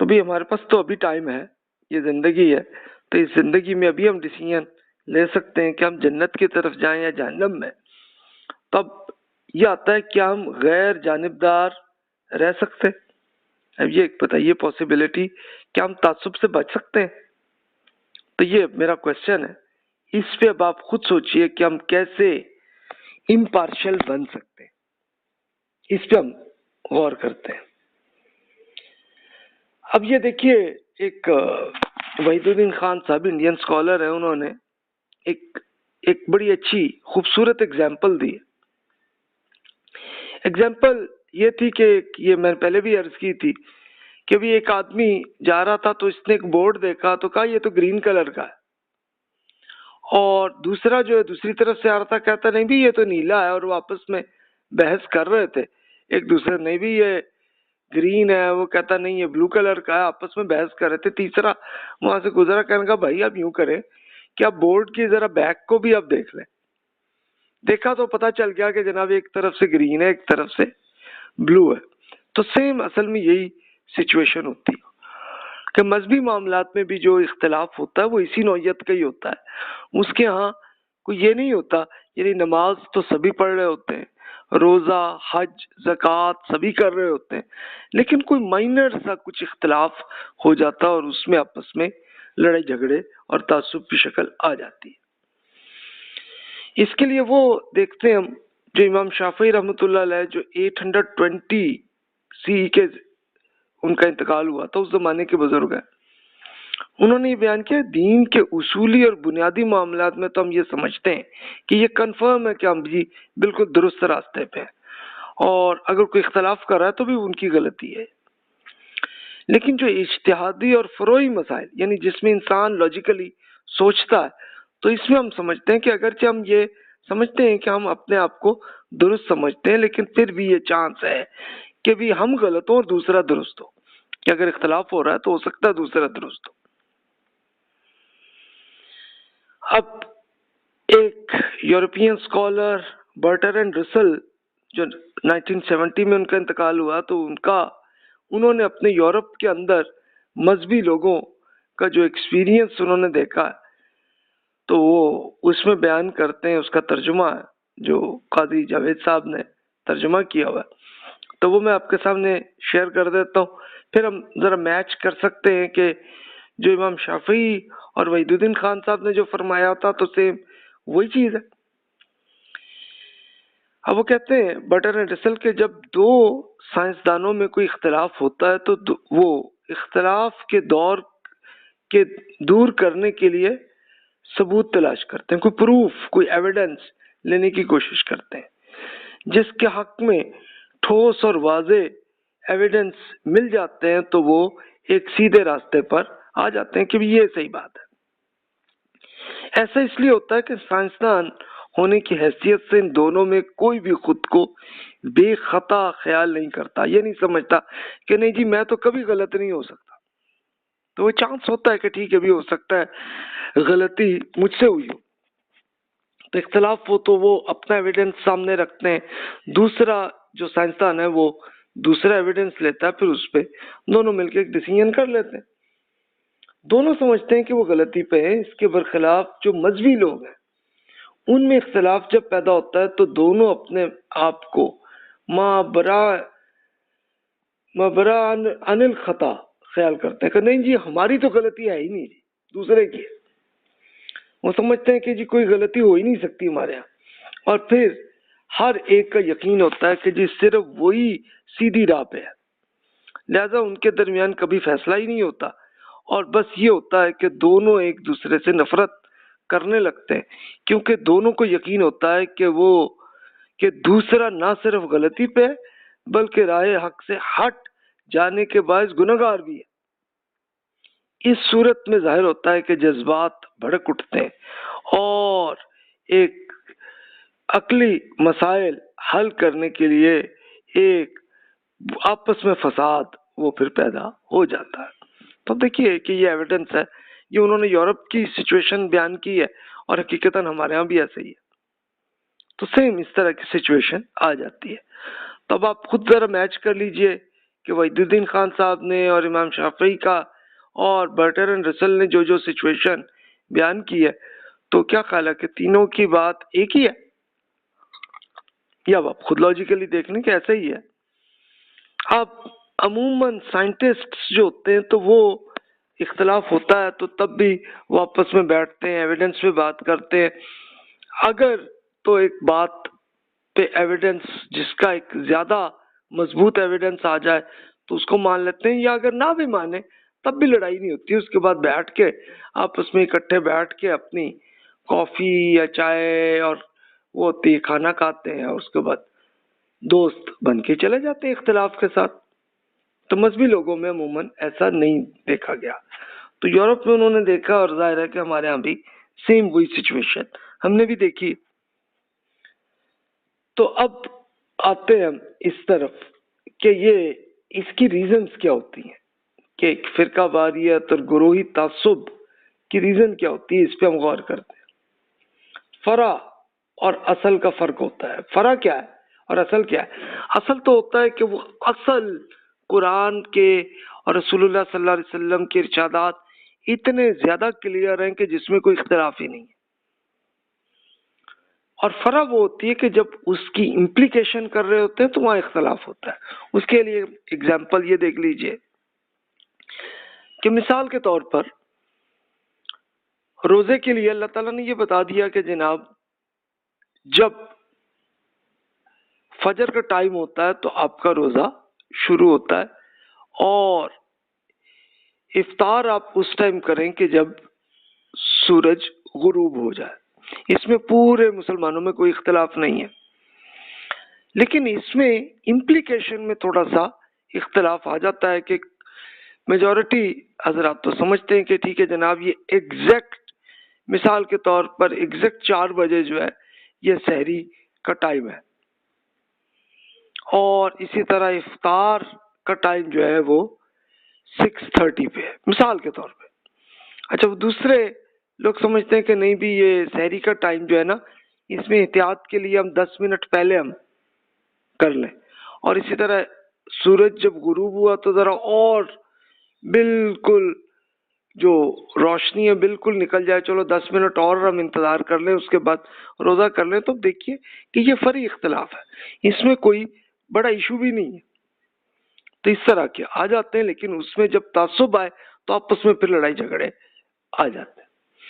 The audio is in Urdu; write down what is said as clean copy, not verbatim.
تو بھی ہمارے پاس تو ابھی ٹائم ہے، یہ زندگی ہے، تو اس زندگی میں ابھی ہم ڈیسیژن لے سکتے ہیں کہ ہم جنت کی طرف جائیں یا جہنم میں. تب یہ آتا ہے کہ ہم غیر جانبدار رہ سکتے. اب یہ بتائیے پاسبلٹی، کیا ہم تعصب سے بچ سکتے ہیں؟ تو یہ میرا کوشچن ہے. اس پہ اب آپ خود سوچئے کہ ہم کیسے امپارشل بن سکتے ہیں، اس پہ ہم غور کرتے ہیں. اب یہ دیکھیے، ایک وحید الدین خان صاحب انڈین اسکالر ہیں، انہوں نے ایک بڑی اچھی خوبصورت اگزامپل دی. اگزامپل یہ تھی کہ یہ میں نے پہلے بھی عرض کی تھی کہ بھی ایک آدمی جا رہا تھا تو اس نے ایک بورڈ دیکھا تو کہا یہ تو گرین کلر کا ہے، اور دوسرا جو ہے دوسری طرف سے آ رہا تھا کہتا نہیں بھی یہ تو نیلا ہے، اور وہ آپس میں بحث کر رہے تھے ایک دوسرے، نہیں بھی یہ گرین ہے، وہ کہتا نہیں یہ بلو کلر کا ہے، آپس میں بحث کر رہے تھے. تیسرا وہاں سے گزرا، کہنے کا بھائی آپ یوں کریں کہ آپ بورڈ کی ذرا بیک کو بھی آپ دیکھ لیں. دیکھا تو پتا چل گیا کہ جناب ایک طرف سے گرین ہے ایک طرف سے بلو ہے. تو سیم اصل میں یہی سچویشن ہوتی ہے کہ مذہبی معاملات میں بھی جو اختلاف ہوتا ہے وہ اسی نوعیت کا ہی ہوتا ہے. اس کے ہاں کوئی یہ نہیں ہوتا، یعنی نماز تو سبھی پڑھ رہے ہوتے ہیں، روزہ حج زکوٰۃ سبھی کر رہے ہوتے ہیں، لیکن کوئی مائنر سا کچھ اختلاف ہو جاتا ہے اور اس میں آپس میں لڑائی جھگڑے اور تعصب کی شکل آ جاتی ہے. اس کے لیے وہ دیکھتے ہیں ہم جو امام شافعی رحمۃ اللہ علیہ، جو 820 سی کے ان کا انتقال ہوا تھا، اس زمانے کے بزرگ ہیں. انہوں نے یہ بیان کیا دین کے اصولی اور بنیادی معاملات میں تو ہم یہ سمجھتے ہیں کہ یہ کنفرم ہے کہ ہم جی بالکل درست راستے پہ ہیں، اور اگر کوئی اختلاف کر رہا ہے تو بھی ان کی غلطی ہے. لیکن جو اجتہادی اور فروعی مسائل، یعنی جس میں انسان لاجیکلی سوچتا ہے، تو اس میں ہم سمجھتے ہیں کہ اگرچہ ہم یہ سمجھتے ہیں کہ ہم اپنے آپ کو درست سمجھتے ہیں، لیکن پھر بھی یہ چانس ہے کہ بھی ہم غلط ہو اور دوسرا درست ہو، کہ اگر اختلاف ہو رہا ہے تو ہو سکتا ہے دوسرا درست ہو. اب ایک یورپین اسکالر برٹرینڈ رسل، جو 1970 میں ان کا انتقال ہوا، تو انہوں نے اپنے یورپ کے اندر مذہبی لوگوں کا جو ایکسپیرینس انہوں نے دیکھا ہے تو وہ اس میں بیان کرتے ہیں. اس کا ترجمہ ہے جو قاضی جاوید صاحب نے ترجمہ کیا ہوا ہے، تو وہ میں آپ کے سامنے شیئر کر دیتا ہوں. پھر ہم ذرا میچ کر سکتے ہیں کہ جو امام شافعی اور وحید الدین خان صاحب نے جو فرمایا تھا تو سیم وہی چیز ہے. اب وہ کہتے ہیں برٹرینڈ رسل کے جب دو سائنسدانوں میں کوئی اختلاف ہوتا ہے تو وہ اختلاف کے دور کرنے کے لیے ثبوت تلاش کرتے ہیں، کوئی پروف، کوئی ایویڈنس لینے کی کوشش کرتے ہیں. جس کے حق میں ٹھوس اور واضح ایویڈنس مل جاتے ہیں تو وہ ایک سیدھے راستے پر آ جاتے ہیں کہ یہ صحیح بات ہے. ایسا اس لیے ہوتا ہے کہ سائنسدان ہونے کی حیثیت سے ان دونوں میں کوئی بھی خود کو بے خطا خیال نہیں کرتا، یہ نہیں سمجھتا کہ نہیں جی میں تو کبھی غلط نہیں ہو سکتا. تو وہ چانس ہوتا ہے کہ ٹھیک ہے بھی ہو سکتا ہے غلطی مجھ سے ہوئی ہو. تو اختلاف ہو تو وہ اپنا ایویڈنس سامنے رکھتے ہیں، دوسرا جو سائنسدان ہے وہ دوسرا ایویڈنس لیتا ہے، پھر اس پہ دونوں مل کے ایک ڈیسیژن کر لیتے ہیں. دونوں سمجھتے ہیں کہ وہ غلطی پہ ہے. اس کے برخلاف جو مذہبی لوگ ہیں ان میں اختلاف جب پیدا ہوتا ہے تو دونوں اپنے آپ کو مابرا عن الخطا خیال کرتے ہیں کہ نہیں جی ہماری تو غلطی ہے ہی نہیں جی، دوسرے کی ہے. وہ سمجھتے ہیں کہ جی کوئی غلطی ہو ہی نہیں سکتی ہمارے یہاں، اور پھر ہر ایک کا یقین ہوتا ہے کہ جی صرف وہی سیدھی راہ پہ ہے. لہذا ان کے درمیان کبھی فیصلہ ہی نہیں ہوتا، اور بس یہ ہوتا ہے کہ دونوں ایک دوسرے سے نفرت کرنے لگتے ہیں، کیونکہ دونوں کو یقین ہوتا ہے کہ دوسرا نہ صرف غلطی پہ ہے بلکہ راہ حق سے ہٹ جانے کے باعث گنہگار بھی ہے. اس صورت میں ظاہر ہوتا ہے کہ جذبات بھڑک اٹھتے ہیں اور ایک عقلی مسائل حل کرنے کے لیے ایک آپس میں فساد وہ پھر پیدا ہو جاتا ہے. تو دیکھیے کہ یہ ایویڈنس ہے، یہ انہوں نے یورپ کی سچویشن بیان کی ہے اور حقیقتاً ہمارے ہاں بھی ایسے ہی ہے. تو سیم اس طرح کی سچویشن آ جاتی ہے. تو اب آپ خود ذرا میچ کر لیجئے کہ وحید الدین خان صاحب نے اور امام شافعی کا اور برٹرینڈ رسل نے جو سچویشن بیان کی ہے، تو کیا خیال ہے کہ تینوں کی بات ایک ہی ہے، یا آپ خود لاجیکلی دیکھ لیں کہ ایسا ہی ہے؟ اب عموماً سائنٹسٹ جو ہوتے ہیں تو وہ اختلاف ہوتا ہے تو تب بھی وہ آپس میں بیٹھتے ہیں، ایویڈنس پہ بات کرتے ہیں. اگر تو ایک بات پہ ایویڈنس جس کا ایک زیادہ مضبوط ایویڈنس آ جائے تو اس کو مان لیتے ہیں، یا اگر نہ بھی مانے تب بھی لڑائی نہیں ہوتی. اس کے بعد بیٹھ کے آپس میں اکٹھے بیٹھ کے اپنی کافی یا چائے اور وہ ہوتی ہے کھانا کھاتے ہیں، اور اس کے بعد دوست بن کے چلے جاتے ہیں اختلاف کے ساتھ. تو مذہبی لوگوں میں عموماً ایسا نہیں دیکھا گیا. تو یورپ میں انہوں نے دیکھا، اور ظاہر ہے کہ ہمارے ہاں بھی سیم وہی سچویشن ہم نے بھی دیکھی. تو اب آتے ہیں ہم اس طرف کہ یہ اس کی ریزنز کیا ہوتی ہیں، کہ ایک فرقہ واریت اور گروہی تعصب کی ریزن کیا ہوتی ہے. اس پہ ہم غور کرتے ہیں. فرع اور اصل کا فرق ہوتا ہے. فرع کیا ہے اور اصل کیا ہے؟ اصل تو ہوتا ہے کہ وہ اصل قرآن کے اور رسول اللہ صلی اللہ علیہ وسلم کے ارشادات اتنے زیادہ کلیئر ہیں کہ جس میں کوئی اختلاف ہی نہیں ہے. اور فرع وہ ہوتی ہے کہ جب اس کی امپلیکیشن کر رہے ہوتے ہیں تو وہاں اختلاف ہوتا ہے. اس کے لیے اگزامپل یہ دیکھ لیجئے کہ مثال کے طور پر روزے کے لیے اللہ تعالیٰ نے یہ بتا دیا کہ جناب جب فجر کا ٹائم ہوتا ہے تو آپ کا روزہ شروع ہوتا ہے، اور افطار آپ اس ٹائم کریں کہ جب سورج غروب ہو جائے. اس میں پورے مسلمانوں میں کوئی اختلاف نہیں ہے. لیکن اس میں امپلیکیشن میں تھوڑا سا اختلاف آ جاتا ہے کہ میجورٹی حضرات تو سمجھتے ہیں کہ ٹھیک ہے جناب یہ ایگزیکٹ، مثال کے طور پر ایگزیکٹ 4 بجے جو ہے یہ سحری کا ٹائم ہے، اور اسی طرح افطار کا ٹائم جو ہے وہ 6:30 پہ ہے، مثال کے طور پہ. اچھا، وہ دوسرے لوگ سمجھتے ہیں کہ نہیں بھی یہ سحری کا ٹائم جو ہے نا، اس میں احتیاط کے لیے ہم 10 منٹ پہلے ہم کر لیں، اور اسی طرح سورج جب غروب ہوا تو ذرا اور بالکل جو روشنی ہے بالکل نکل جائے، چلو 10 منٹ اور ہم انتظار کر لیں، اس کے بعد روزہ کر لیں. تو دیکھیے کہ یہ فرعی اختلاف ہے، اس میں کوئی بڑا ایشو بھی نہیں ہے. تو اس طرح کے آ جاتے ہیں، لیکن اس میں جب تعصب آئے تو آپس میں پھر لڑائی جھگڑے آ جاتے ہیں.